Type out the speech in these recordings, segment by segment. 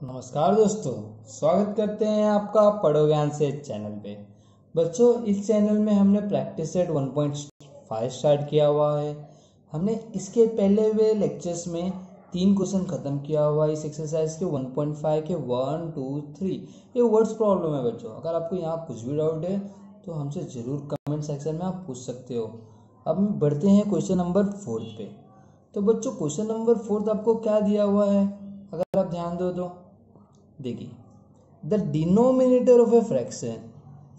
नमस्कार दोस्तों, स्वागत करते हैं आपका पढ़ो ज्ञान से चैनल पे। बच्चों, इस चैनल में हमने प्रैक्टिस सेट 1.5 स्टार्ट किया हुआ है। हमने इसके पहले हुए लेक्चर्स में 3 क्वेश्चन खत्म किया हुआ है इस एक्सरसाइज के 1.5 के 1, 2, 3। ये वर्ड्स प्रॉब्लम है बच्चों। अगर आपको यहाँ कुछ भी डाउट है तो हमसे ज़रूर कमेंट सेक्शन में आप पूछ सकते हो। अब हम बढ़ते हैं क्वेश्चन नंबर 4 पे। तो बच्चों, क्वेश्चन नंबर 4 आपको क्या दिया हुआ है अगर आप ध्यान दो तो देखिए, the denominator of a fraction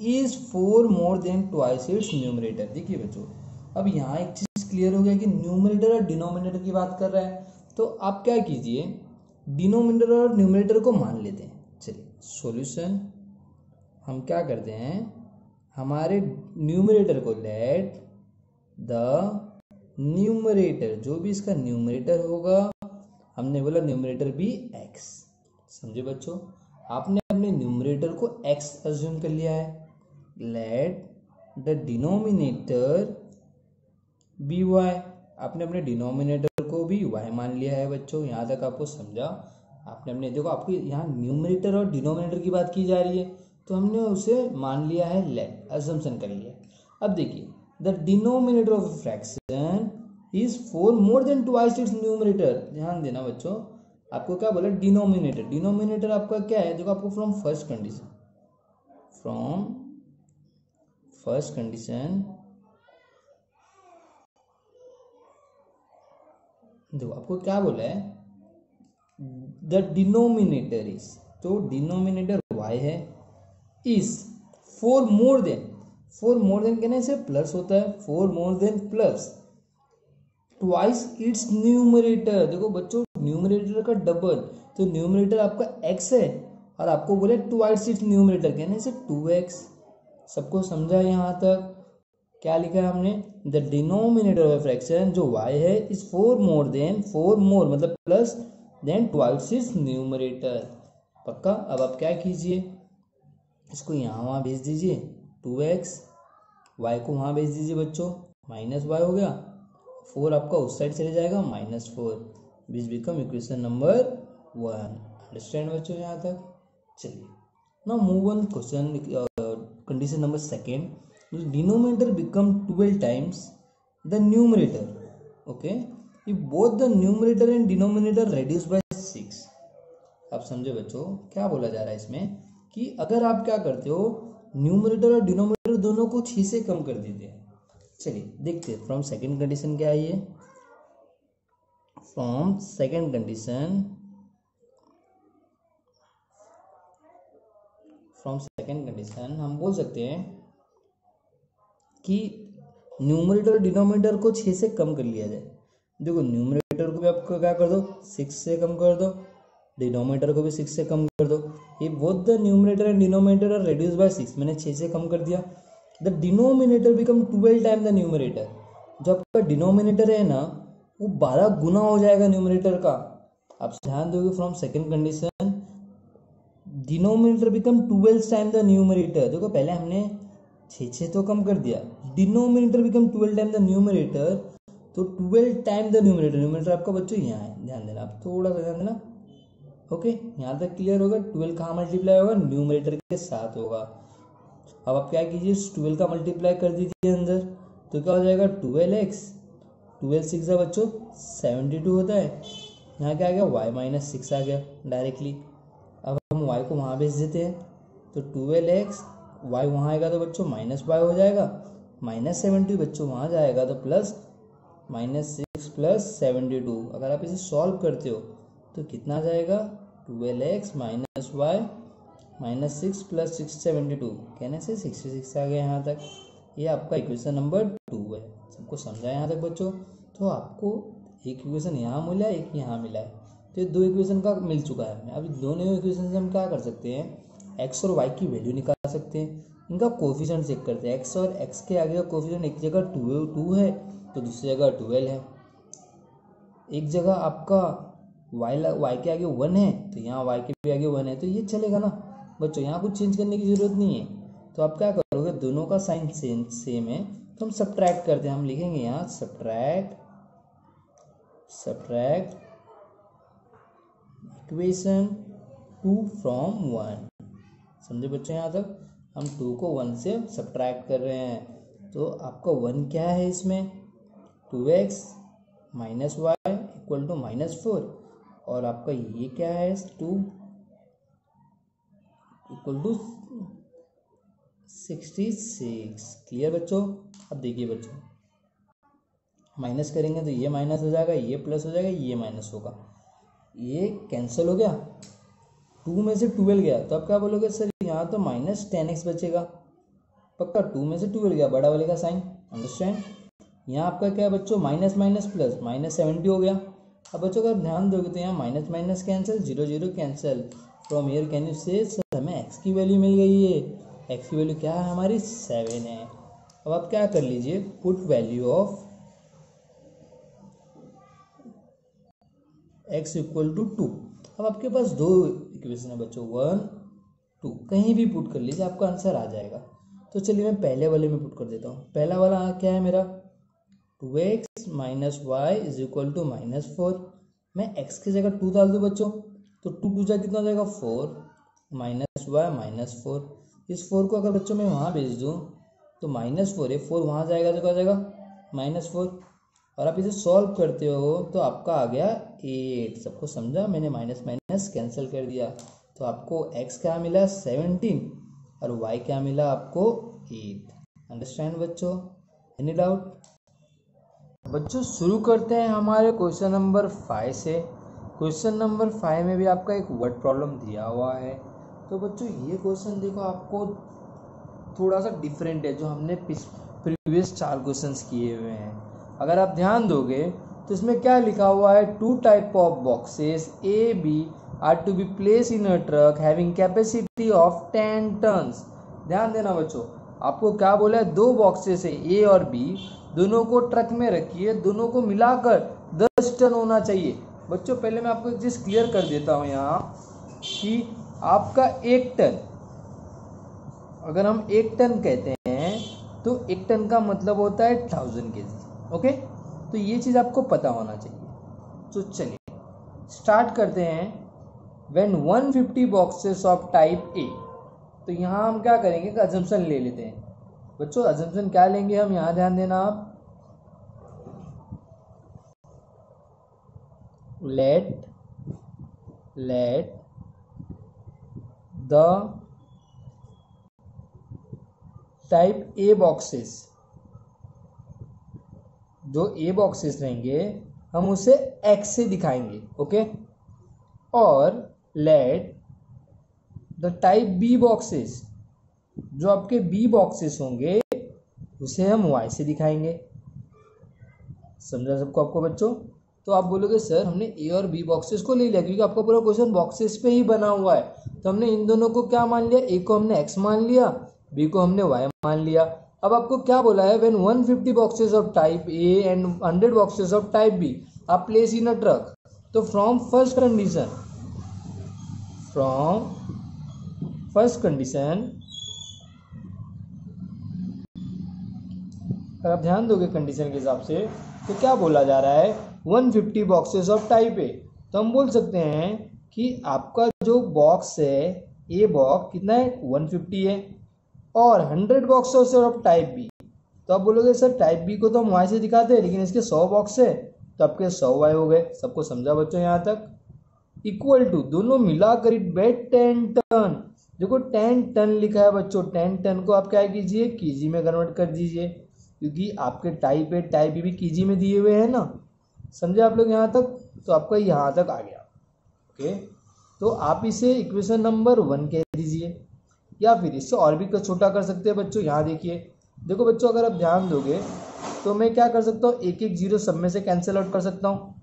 is 4 more than twice its numerator. देखिए बच्चों, अब यहाँ एक चीज क्लियर हो गया कि न्यूमरेटर और डिनोमिनेटर की बात कर रहा है। तो आप क्या कीजिए, डिनोमिनेटर और न्यूमरेटर को मान लेते हैं। चलिए सॉल्यूशन हम क्या करते हैं, हमारे न्यूमरेटर को लेट द न्यूमरेटर, जो भी इसका न्यूमरेटर होगा, हमने बोला न्यूमरेटर भी x। समझे बच्चों, आपने अपने न्यूमरेटर को x अज्यूम कर लिया है। Let the denominator be y, आपने अपने डिनोमिनेटर को भी y मान लिया है। बच्चों यहाँ तक आपको समझा? आपने अपने देखो, आपको यहाँ न्यूमरेटर और डिनोमिनेटर की बात की जा रही है तो हमने उसे मान लिया है, लेट अजम्पशन कर लिया। अब देखिए, the denominator of fraction is 4 more than twice its numerator. ध्यान देना बच्चों, आपको क्या बोला, डिनोमिनेटर। डिनोमिनेटर आपका क्या है, देखो आपको फ्रॉम फर्स्ट कंडीशन देखो आपको क्या बोला है, द डिनोमिनेटर इज, तो डिनोमिनेटर y है, इज 4 मोर देन कहने से प्लस होता है, 4 more than plus twice its numerator. देखो बच्चों, न्यूमरेटर का डबल, तो न्यूमरेटर आपका x है और आपको बोले ट्वाइस इट्स न्यूमरेटर कहने से 2x। सबको समझा यहाँ तक? क्या लिखा है हमने, द डिनोमिनेटर ऑफ फ्रैक्शन जो y है इज 4 मोर मतलब plus then twice its numerator. पक्का? अब आप क्या कीजिए, इसको यहाँ वहाँ भेज दीजिए, 2x, y को वहाँ भेज दीजिए बच्चों, माइनस y हो गया, 4 आपका उस साइड चले जाएगा, -4, which become equation number 1। Understand बच्चों यहाँ तक? चलिए, now move on question condition number 2। Denominator become 12 times the numerator. Okay, if both the numerator and denominator reduce by 6। आप समझे बच्चों, क्या बोला जा रहा है इसमें कि अगर आप क्या करते हो, न्यूमरेटर और डिनोमिनेटर दोनों को 6 से कम कर देते हैं। चलिए देखते हैं फ्रॉम सेकंड कंडीशन क्या है ये। फ्रॉम सेकंड कंडीशन हम बोल सकते हैं कि न्यूमरेटर और डिनोमिनेटर को 6 से कम कर लिया जाए। देखो, न्यूमरेटर को भी आपको क्या कर दो, 6 से कम कर दो, डिनोमिनेटर को भी 6 से कम कर दो। ये both the numerator and denominator are reduce by 6, मैंने 6 से कम कर दिया। The denominator become 12 time the numerator, जो आपका डिनोमिनेटर है ना वो 12 गुना हो जाएगा न्यूमरेटर का। आप ध्यान दोगे, from second condition denominator become 12 time the numerator. देखो पहले हमने 6 तो कम कर दिया, denominator become 12 time the numerator, तो 12 टाइम द न्यूमरेटर आपका बच्चों यहाँ है। ध्यान देना, आप थोड़ा सा ध्यान देना। ओके, यहाँ तक क्लियर होगा? 12 कहाँ मल्टीप्लाई होगा, न्यूमरेटर के साथ होगा। अब आप क्या कीजिए, 12 का मल्टीप्लाई कर दीजिए अंदर, तो क्या हो जाएगा, 12x, 12 6 बच्चों 72 होता है। यहाँ क्या आ गया, y-6 आ गया डायरेक्टली। अब हम y को वहाँ भेज देते हैं, तो 12x, y वहाँ आएगा तो बच्चों -y हो जाएगा, -70 बच्चों वहाँ जाएगा तो प्लस -6 प्लस 72। अगर आप इसे सॉल्व करते हो तो कितना आ जाएगा, 12x -y -6 प्लस 672 कहने से 66 आ गया यहाँ तक। ये आपका इक्वेशन नंबर 2 है। सबको समझा यहाँ तक बच्चों? तो आपको एक इक्वेशन यहाँ मिला है, एक यहाँ मिला है, तो ये 2 इक्वेशन का मिल चुका है हमें। अभी दोनों इक्वेशन से हम क्या कर सकते हैं, x और y की वैल्यू निकाल सकते हैं, इनका कोफिशिएंट चेक करते हैं। x और x के आगे का कोफिशिएंट एक जगह 2 है तो दूसरी जगह 12 है। एक जगह आपका y के आगे 1 है तो यहाँ y के भी आगे 1 है, तो ये चलेगा ना बच्चों, यहाँ कुछ चेंज करने की जरूरत नहीं है। तो आप क्या करोगे, दोनों का साइन सेम है तो हम सब्ट्रैक्ट करते हैं। हम लिखेंगे यहाँ सब्ट्रैक्ट इक्वेशन 2 फ्रॉम 1। समझे बच्चों? यहाँ तक हम 2 को 1 से सब्ट्रैक्ट कर रहे हैं। तो आपका 1 क्या है इसमें? 2x minus Y equal to -4। और आपका ये क्या है? 2 इक्वल टू 66। क्लियर बच्चों? अब देखिए बच्चों, माइनस करेंगे तो ये माइनस हो जाएगा, ये प्लस हो जाएगा, ये माइनस होगा, ये कैंसिल हो गया। 2 में से 12 गया तो आप क्या बोलोगे? सर यहाँ तो -10x बचेगा। पक्का 2 में से 12 गया, बड़ा वाले का साइन। अंडरस्टैंड? यहाँ आपका क्या है बच्चों? माइनस माइनस प्लस, -70 हो गया। अब बच्चों अगर ध्यान दोगे तो यहाँ minus minus cancel, 0 0 cancel. From here can you से सर हमें x की वैल्यू मिल गई है। x की वैल्यू क्या है हमारी? 7 है। अब आप क्या कर लीजिए? Put value of x equal to 2। अब आपके पास दो इक्वेशन है बच्चों, 1 2, कहीं भी पुट कर लीजिए आपका आंसर आ जाएगा। तो चलिए मैं पहले वाले में पुट कर देता हूँ। पहला वाला क्या है मेरा? 2x minus y is equal to -4। मैं x की जगह 2 डाल दूँ बच्चों, तो 2 2 जा कितना हो जाएगा? 4 माइनस वाई -4। इस 4 को अगर बच्चों मैं वहाँ भेज दूँ तो -4 है, 4 वहाँ जाएगा तो क्या हो जाएगा? -4। और आप इसे सॉल्व करते हो तो आपका आ गया 8। सबको समझा? मैंने माइनस माइनस कैंसिल कर दिया। तो आपको x क्या मिला? 17 और y क्या मिला आपको? 8। अंडरस्टैंड बच्चों? Any doubt? बच्चों शुरू करते हैं हमारे क्वेश्चन नंबर 5 से। क्वेश्चन नंबर 5 में भी आपका एक वर्ड प्रॉब्लम दिया हुआ है। तो बच्चों ये क्वेश्चन देखो आपको थोड़ा सा डिफरेंट है जो हमने प्रीवियस 4 क्वेश्चंस किए हुए हैं। अगर आप ध्यान दोगे तो इसमें क्या लिखा हुआ है? 2 type of boxes A B are to be place in a truck having capacity of 10 tons. ध्यान देना बच्चों, आपको क्या बोला है? 2 बॉक्सेस है ए और बी, दोनों को ट्रक में रखिए, दोनों को मिलाकर 10 टन होना चाहिए। बच्चों पहले मैं आपको एक चीज़ क्लियर कर देता हूँ यहाँ कि आपका 1 टन, अगर हम 1 टन कहते हैं तो 1 टन का मतलब होता है 1000 kg। ओके, तो ये चीज़ आपको पता होना चाहिए। तो चलिए स्टार्ट करते हैं। व्हेन 150 बॉक्सेस ऑफ टाइप ए, तो यहाँ हम क्या करेंगे? अजम्पशन ले लेते हैं बच्चों। अजम्पशन क्या लेंगे हम? यहाँ ध्यान देना आप। Late the type A boxes, जो ए बॉक्सेस रहेंगे हम उसे एक्स से दिखाएंगे। ओके, और let the type B boxes, जो आपके बी बॉक्सेस होंगे उसे हम वाई से दिखाएंगे। समझा सबको आपको बच्चों? तो आप बोलोगे सर हमने ए और बी बॉक्सेस को ले लिया क्योंकि आपका पूरा क्वेश्चन बॉक्सेस पे ही बना हुआ है, तो हमने इन दोनों को क्या मान लिया? ए को हमने एक्स मान लिया, बी को हमने वाई मान लिया। अब आपको क्या बोला है? When 150 boxes of type A and 100 boxes of type B are place in a truck. तो फ्रॉम फर्स्ट कंडीशन अगर आप ध्यान दोगे कंडीशन के हिसाब से तो क्या बोला जा रहा है? 150 बॉक्सेस ऑफ टाइप ए, तो हम बोल सकते हैं कि आपका जो बॉक्स है ए बॉक्स कितना है? 150 है। और 100 बॉक्सेस ऑफ टाइप बी, तो आप बोलोगे सर टाइप बी को तो हम वाई से दिखाते हैं लेकिन इसके 100 बॉक्स है तो आपके 100 वाई हो गए। सबको समझा बच्चों यहाँ तक? इक्वल टू, दोनों मिलाकर इट बैट 10 टन। देखो 10 टन लिखा है बच्चों, 10 टन को आप क्या कीजिए? केजी में कन्वर्ट कर दीजिए, क्योंकि आपके type A type B KG में दिए हुए हैं ना। समझे आप लोग यहाँ तक? तो आपका यहाँ तक आ गया। ओके, तो आप इसे इक्वेशन नंबर 1 कह दीजिए, या फिर इससे और भी छोटा कर सकते हैं बच्चों। यहाँ देखिए, देखो बच्चों अगर आप ध्यान दोगे तो मैं क्या कर सकता हूँ? एक एक जीरो सब में से कैंसिल आउट कर सकता हूँ।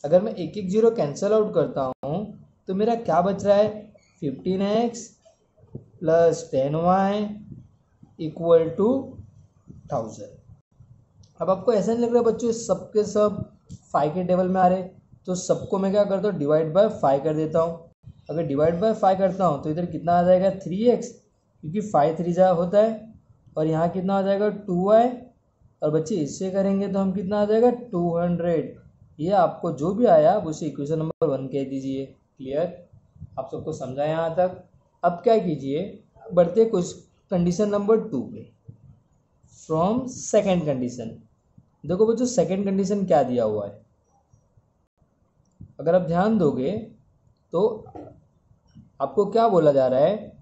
अगर मैं एक एक जीरो कैंसिल आउट करता हूँ तो मेरा क्या बच रहा है? 15x plus 10y equal to 1000। अब आपको ऐसा नहीं लग रहा बच्चों सब के सब 5 के टेबल में आ रहे? तो सबको मैं क्या करता हूँ? डिवाइड बाय 5 कर देता हूँ। अगर डिवाइड बाय 5 करता हूँ तो इधर कितना आ जाएगा? 3x, क्योंकि 5 3 जा होता है। और यहाँ कितना आ जाएगा? 2y। और बच्चे इससे करेंगे तो हम कितना आ जाएगा? 200। ये आपको जो भी आया आप उसे इक्वेशन नंबर 1 कह दीजिए। क्लियर? आप सबको समझा यहाँ तक। अब क्या कीजिए, बढ़ते कुछ कंडीशन नंबर 2 पे, फ्रॉम सेकेंड कंडीशन। देखो बच्चों सेकेंड कंडीशन क्या दिया हुआ है, अगर आप ध्यान दोगे तो आपको क्या बोला जा रहा है,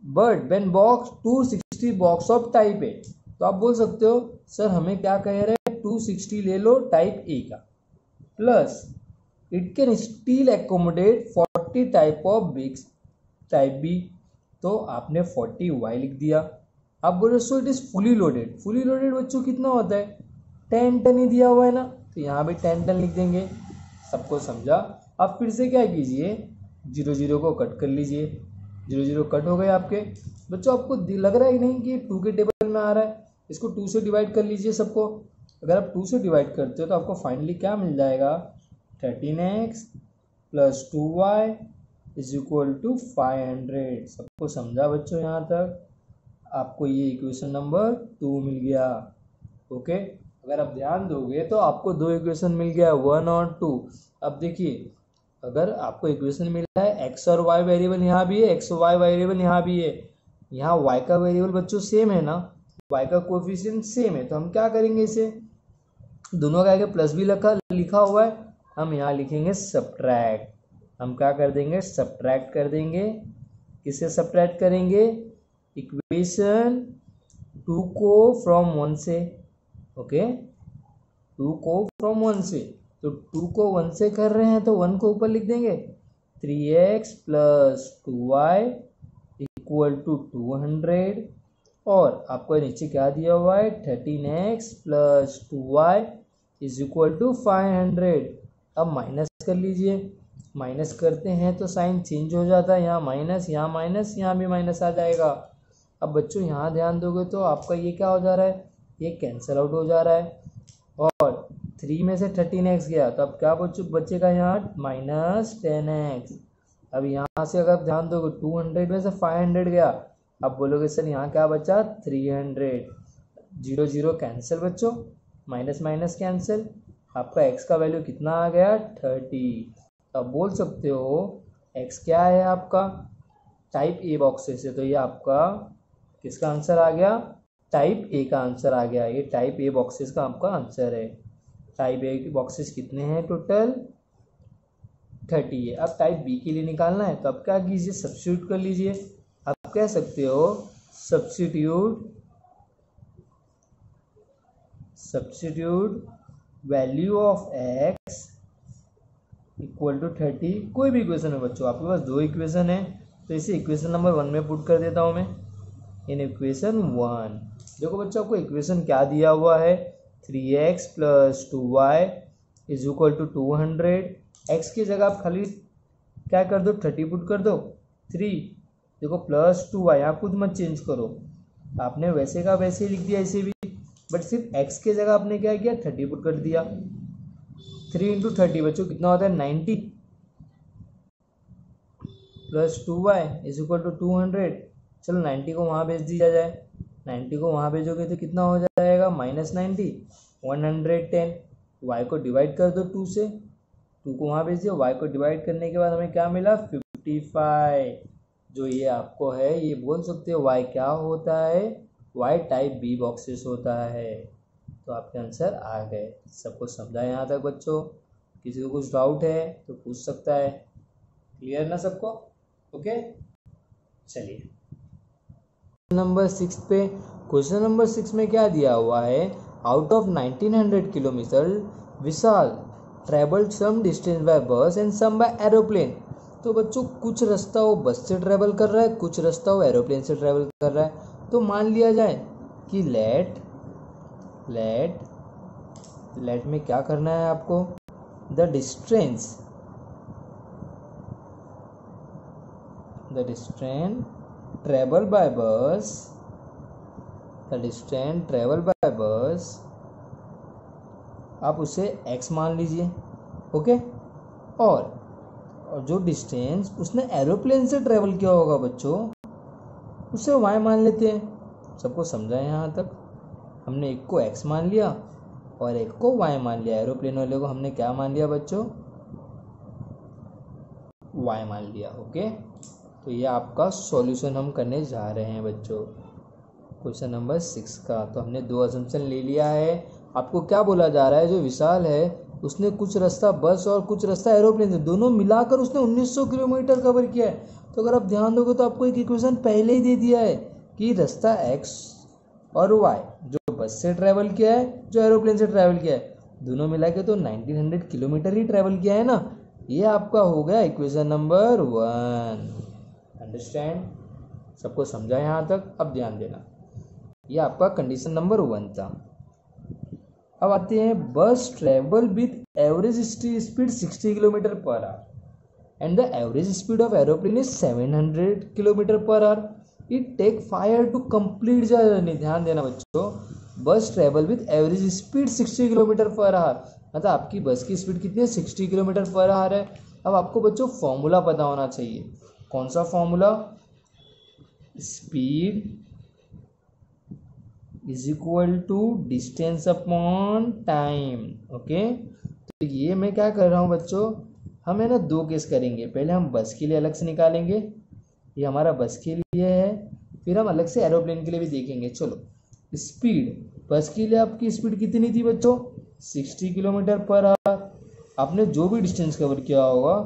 but when box 260 box of type ए। तो आप बोल सकते हो सर हमें क्या कह रहे हैं, 260 ले लो टाइप ए का, plus it can still accommodate 40 type of bigs type B. तो आपने 40 वाई लिख दिया। आप बोल रहे so it is fully loaded. Fully loaded बच्चों कितना होता है, 10 टन ही दिया हुआ है ना, तो यहाँ भी 10 टन लिख देंगे। सबको समझा। अब फिर से क्या कीजिए, 0 0 को कट कर लीजिए, 0 0 कट हो गए आपके। बच्चों आपको लग रहा है नहीं कि 2 के टेबल में आ रहा है, इसको 2 से डिवाइड कर लीजिए सबको। अगर आप 2 से डिवाइड करते हो तो आपको फाइनली क्या मिल जाएगा, 13x plus 2y is equal to 500। सबको समझा बच्चों यहाँ तक? आपको ये इक्वेशन नंबर 2 मिल गया। ओके, अगर आप ध्यान दोगे तो आपको 2 इक्वेशन मिल गया, 1 और 2। अब देखिए, अगर आपको इक्वेशन मिला है x और y वेरिएबल यहाँ भी है, x और y वेरिएबल यहाँ भी है, यहाँ y का वेरिएबल बच्चों सेम है ना, y का कोएफिशिएंट सेम है, तो हम क्या करेंगे, इसे दोनों का आगे प्लस भी लिखा हुआ है, हम यहाँ लिखेंगे सब्ट्रैक्ट। हम क्या कर देंगे, सब्ट्रैक्ट कर देंगे। किससे सब्ट्रैक्ट करेंगे, इक्वेशन 2 को फ्रॉम 1 से। ओके, 2 को फ्रॉम 1 से, तो 2 को 1 से कर रहे हैं तो 1 को ऊपर लिख देंगे, 3x plus 2y equal to 200। और आपको नीचे क्या दिया हुआ है, 13x plus 2y is equal to 500। अब माइनस कर लीजिए, माइनस करते हैं तो साइन चेंज हो जाता है, यहाँ माइनस, यहाँ माइनस, यहाँ भी माइनस आ जाएगा। अब बच्चों यहाँ ध्यान दोगे तो आपका ये क्या हो जा रहा है, ये कैंसिल आउट हो जा रहा है, और 3 में से 13x गया तो अब क्या बचेगा यहाँ, माइनस 10x। अब यहाँ से अगर ध्यान दोगे 200 में से 500 गया, अब बोलोगे सर यहाँ क्या बचा, 300। 0 0 कैंसिल बच्चों, माइनस माइनस कैंसिल, आपका x का वैल्यू कितना आ गया, 30। अब बोल सकते हो x क्या है आपका, टाइप ए बॉक्सेस है, तो ये आपका किसका आंसर आ गया, टाइप ए का आंसर आ गया। ये टाइप ए बॉक्सेस का आपका आंसर है। टाइप ए के बॉक्सेस कितने हैं, टोटल 30 है। अब टाइप बी के लिए निकालना है, तो अब क्या कीजिए, सब्स्टिट्यूट कर लीजिए। आप कह सकते हो substitute value of x equal to 30। कोई भी इक्वेशन है बच्चों, आपके पास 2 इक्वेशन है, तो इसे इक्वेशन नंबर 1 में पुट कर देता हूँ मैं। इन इक्वेशन 1 देखो बच्चों, आपको इक्वेशन क्या दिया हुआ है, 3x plus 2y is equal to 200। x की जगह आप खाली क्या कर दो, 30 पुट कर दो, 3 देखो प्लस 2y, यहाँ कुछ मत चेंज करो, आपने वैसे का वैसे ही लिख दिया इसे भी, बट सिर्फ x की जगह आपने क्या किया, 30 पुट कर दिया। 3 इंटू 30 बच्चों कितना होता है, 90 plus 2y is equal to 200। चलो 90 को वहाँ भेज दिया जाए, 90 को वहाँ भेजोगे तो कितना हो जाएगा, माइनस 90, 110। y को डिवाइड कर दो 2 से, 2 को वहाँ भेज दिया, y को डिवाइड करने के बाद हमें क्या मिला, 55। जो ये आपको है, ये बोल सकते हो y क्या होता है, y टाइप बी बॉक्सेस होता है। तो आपके आंसर आ गए। सबको समझा यहाँ तक बच्चों? किसी को कुछ डाउट है तो पूछ सकता है। क्लियर ना सबको? ओके, चलिए नंबर 6 पे। क्वेश्चन नंबर 6 में क्या दिया हुआ है, out of 1900 kilometre Vishal travelled some distance by bus and some by aeroplane. तो बच्चों कुछ रास्ता वो बस से ट्रेवल कर रहा है, कुछ रास्ता वो एरोप्लेन से ट्रेवल कर रहा है। तो मान लिया जाए कि लेट में क्या करना है आपको, द डिस्टेंस ट्रेवल बाय बस, आप उसे x मान लीजिए। ओके, और जो डिस्टेंस उसने एरोप्लेन से ट्रेवल किया होगा बच्चों, उसे y मान लेते हैं। सबको समझा है यहाँ तक? हमने एक को x मान लिया और एक को y मान लिया। एरोप्लेन वाले को हमने क्या मान लिया बच्चों, y मान लिया। ओके, तो ये आपका सॉल्यूशन हम करने जा रहे हैं बच्चों क्वेश्चन नंबर 6 का। तो हमने 2 असम्पशन ले लिया है। आपको क्या बोला जा रहा है, जो विशाल है उसने कुछ रास्ता बस और कुछ रास्ता एरोप्लेन से, दोनों मिलाकर उसने 1900 किलोमीटर कवर किया है। तो अगर आप ध्यान दोगे तो आपको एक इक्वेशन पहले ही दे दिया है कि रास्ता x और y जो बस से ट्रैवल किया है, जो एरोप्लेन से ट्रैवल किया है, दोनों मिला के तो 1900 किलोमीटर ही ट्रैवल किया है ना। ये आपका हो गया इक्वेशन नंबर 1। अंडरस्टैंड, सबको समझा यहाँ तक? अब ध्यान देना, ये आपका कंडीशन नंबर 1 था। अब आते हैं, bus travel with average speed 60 kilometre per hour and the average speed of aeroplane is 700 kilometre per hour. It take 5 hour to complete journey. ध्यान देना बच्चों, bus travel with average speed 60 kilometre per hour, मतलब आपकी बस की speed कितनी है, 60 kilometre per our है। अब आपको बच्चों फॉर्मूला पता होना चाहिए। कौन सा formula? Speed is equal to distance upon time. Okay, तो ये मैं क्या कर रहा हूँ बच्चों, हम है ना 2 केस करेंगे। पहले हम बस के लिए अलग से निकालेंगे, ये हमारा बस के लिए है, फिर हम अलग से एरोप्लेन के लिए भी देखेंगे। चलो, स्पीड, बस के लिए आपकी स्पीड कितनी थी बच्चों, 60 किलोमीटर पर आवर। आपने जो भी डिस्टेंस कवर किया होगा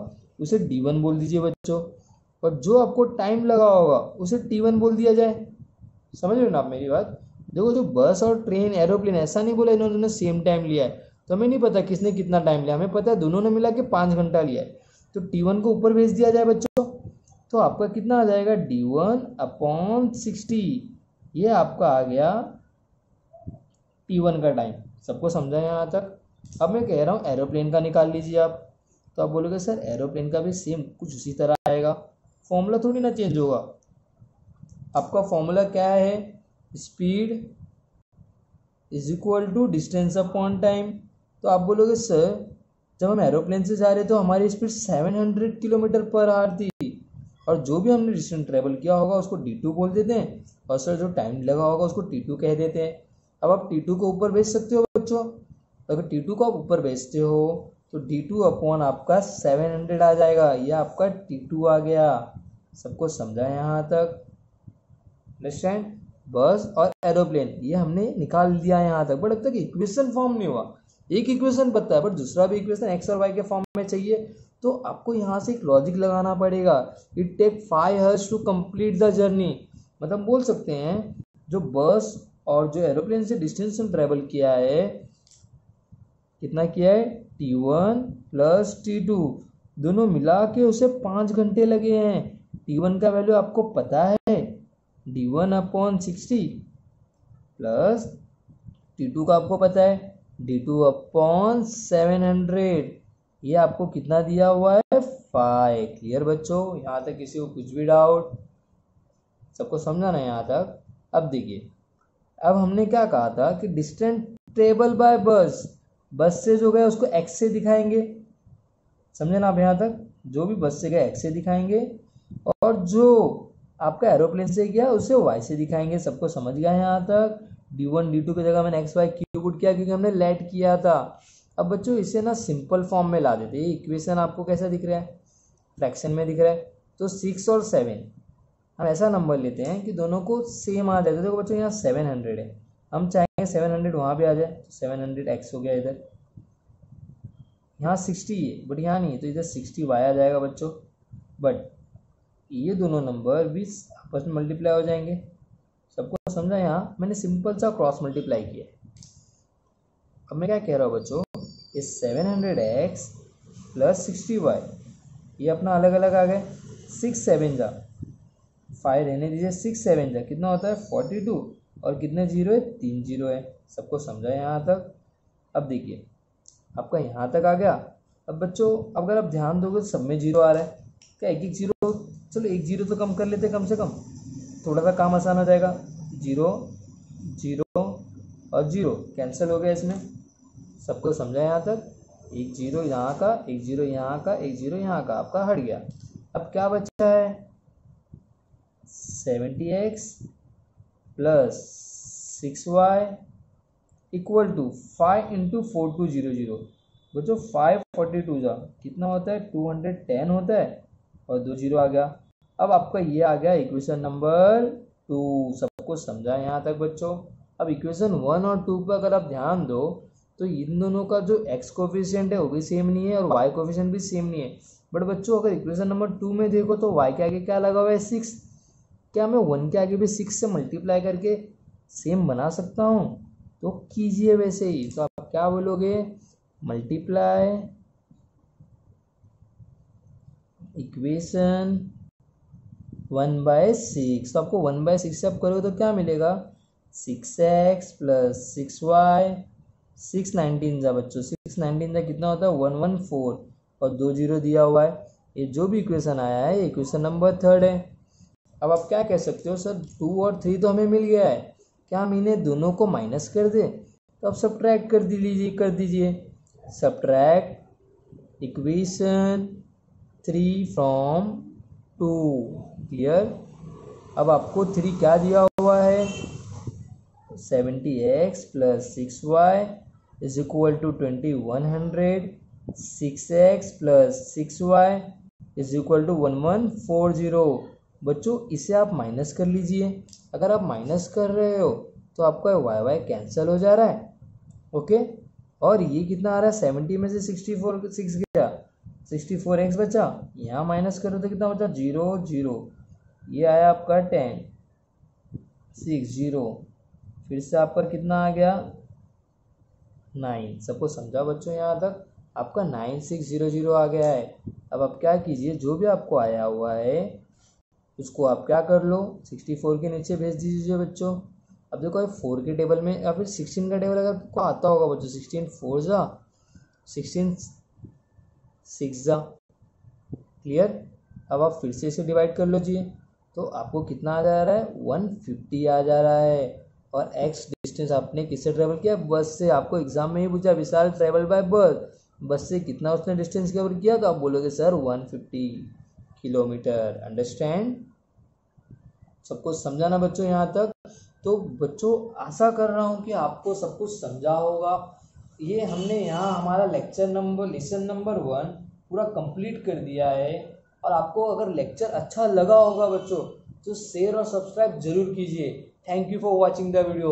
उसे d1 बोल दीजिए बच्चों, और जो आपको टाइम लगा होगा उसे t1 बोल दिया जाए। समझ रहे हो ना आप मेरी बात? देखो, जो बस और ट्रेन एरोप्लेन, ऐसा नहीं बोला इन्होंने सेम टाइम लिया है, तो हमें नहीं पता किसने कितना टाइम लिया, हमें पता है दोनों ने मिला के 5 घंटा लिया है। तो t1 को ऊपर भेज दिया जाए बच्चों, तो आपका कितना आ जाएगा, d1 अपॉन 60। ये आपका आ गया t1 का टाइम। सबको समझा यहाँ तक? अब मैं कह रहा हूँ एरोप्लेन का निकाल लीजिए आप। तो आप बोलोगे सर एरोप्लेन का भी सेम कुछ उसी तरह आएगा, फॉर्मूला थोड़ी ना चेंज होगा। आपका फॉर्मूला क्या है, speed is equal to distance upon time. तो आप बोलोगे सर जब हम एरोप्लेन से जा रहे तो हमारी स्पीड 700 किलोमीटर पर आवर थी, और जो भी हमने डिस्टेंस ट्रेवल किया होगा उसको d2 बोल देते हैं, और सर जो टाइम लगा होगा उसको t2 कह देते हैं। अब आप t2 को ऊपर भेज सकते हो बच्चों, अगर t2 को आप ऊपर भेजते हो तो d2 अपॉन आपका 700 आ जाएगा, ये आपका t2 आ गया। सबको समझा यहाँ तक? अंडरस्टैंड? बस और एरोप्लेन ये हमने निकाल दिया यहाँ तक, बट अब तक इक्वेशन फॉर्म नहीं हुआ। एक इक्वेशन पता है बट दूसरा भी इक्वेशन एक्स और वाई के फॉर्म में चाहिए, तो आपको यहाँ से एक लॉजिक लगाना पड़ेगा। It take 5 hours to complete the journey, मतलब बोल सकते हैं जो बस और जो एरोप्लेन से डिस्टेंस ट्रेवल किया है, कितना किया है, t1 प्लस t2, दोनों मिला के उसे 5 घंटे लगे हैं। t1 का वैल्यू आपको पता है, d1 अपॉन 60 प्लस t2 का आपको पता है d2 अपॉन 700। ये आपको कितना दिया हुआ है, 5। क्लियर बच्चों? यहाँ तक किसी को कुछ भी डाउट? सबको समझा ना यहाँ तक? अब देखिए, अब हमने क्या कहा था कि डिस्टेंस ट्रेवल बाय बस, बस से जो गया उसको x से दिखाएंगे। समझे ना आप यहाँ तक? जो भी बस से गया x से दिखाएंगे, और जो आपका एरोप्लेन से गया उसे y से दिखाएंगे। सबको समझ गया यहाँ तक? d1 d2 की जगह मैंने x y क्यूब पुट किया क्योंकि हमने लेट किया था। अब बच्चों इसे ना सिंपल फॉर्म में ला देते। ये इक्वेशन आपको कैसा दिख रहा है, फ्रैक्शन में दिख रहा है। तो 6 और 7 हम ऐसा नंबर लेते हैं कि दोनों को सेम आ जाए। तो देखो बच्चों यहाँ 700 है, हम चाहेंगे 700 वहाँ भी आ जाए, तो 700x हो गया इधर। यहाँ 60 है बट यहाँ नहीं है, तो इधर 60y आ जाएगा बच्चों। बट ये दोनों नंबर भी आपस में मल्टीप्लाई हो जाएंगे। सबको समझा? यहाँ मैंने सिंपल सा क्रॉस मल्टीप्लाई किया। अब मैं क्या कह रहा हूँ बच्चों, इस 700x प्लस 60y ये अपना अलग अलग आ गए। 6 7 जा 5 रहने दीजिए, 6 7 जा कितना होता है 42, और कितने जीरो है, 3 जीरो है। सबको समझा यहाँ तक? अब देखिए आपका यहाँ तक आ गया। अब बच्चों अगर आप ध्यान दोगे तो सब में जीरो आ रहा है, क्या एक एक जीरो, चलो एक जीरो तो कम कर लेते कम से कम, थोड़ा सा काम आसान हो जाएगा। 0 0 और 0 कैंसिल हो गया इसमें। सबको समझा यहाँ तक? एक जीरो यहाँ का, एक जीरो यहाँ का, एक जीरो यहाँ का आपका हट गया। अब क्या बचा है, 70x plus 6y equal to 5 into 4200। बच्चों 5 42 जा कितना होता है, 210 होता है। और 2 जीरो आ गया। अब आपका ये आ गया इक्वेशन नंबर 2। सबको समझा यहाँ तक बच्चों? अब इक्वेशन 1 और 2 पर अगर आप ध्यान दो तो इन दोनों का जो x कोफिशिएंट है वो भी सेम नहीं है और y कोफिशिएंट भी सेम नहीं है। बट बच्चों अगर इक्वेशन नंबर 2 में देखो तो y के आगे क्या लगा हुआ है 6। क्या मैं 1 के आगे भी 6 से मल्टीप्लाई करके सेम बना सकता हूँ? तो कीजिए वैसे ही। तो आप क्या बोलोगे? Multiply equation 1/6। तो आपको 1/6 से आप करोगे तो क्या मिलेगा? 6x plus 6y। 6 19 जा बच्चों, 6 19 जा कितना होता है? 114 और 2 जीरो दिया हुआ है। ये जो भी इक्वेशन आया है ये इक्वेशन नंबर 3 है। अब आप क्या कह सकते हो? सर 2 और 3 तो हमें मिल गया है, क्या हम इन्हें दोनों को माइनस कर दे? तो आप सब्ट्रैक्ट कर दीजिए सब्ट्रैक्ट इक्वेशन 3 फ्रॉम 2। क्लियर? अब आपको 3 क्या दिया हुआ है? 70x plus 6y is equal to 2100। 6x plus 6y is equal to 1140। बच्चों इसे आप माइनस कर लीजिए। अगर आप माइनस कर रहे हो तो आपका y कैंसिल हो जा रहा है। ओके, और ये कितना आ रहा है? 70 में से 64 6 गया, 64x बचा। यहाँ माइनस करो तो कितना बचा? 0 0। ये आया आपका 10 6 0। फिर से आप पर कितना आ गया? 9। सबको समझा बच्चों यहाँ तक? आपका 9600 आ गया है। अब आप क्या कीजिए, जो भी आपको आया हुआ है उसको आप क्या कर लो, 64 के नीचे भेज दीजिए बच्चों। अब देखो 4 के टेबल में या फिर 16 का टेबल अगर आपको आता होगा बच्चों, 16 4 जा 16 6 जा। क्लियर? अब आप फिर से इसे डिवाइड कर लीजिए तो आपको कितना आ जा रहा है? 150 आ जा रहा है। और x डिस्टेंस आपने किससे ट्रेवल किया? बस से। आपको एग्जाम में ही पूछा विशाल ट्रेवल बाय बस से कितना उसने डिस्टेंस कवर किया? तो आप बोलोगे सर 150 किलोमीटर। अंडरस्टैंड? सबको समझाना बच्चों यहाँ तक? तो बच्चों आशा कर रहा हूँ कि आपको सब कुछ समझा होगा। ये हमने यहाँ हमारा लेसन नंबर 1 पूरा कंप्लीट कर दिया है। और आपको अगर लेक्चर अच्छा लगा होगा बच्चों तो शेयर और सब्सक्राइब जरूर कीजिए। Thank you for watching the video.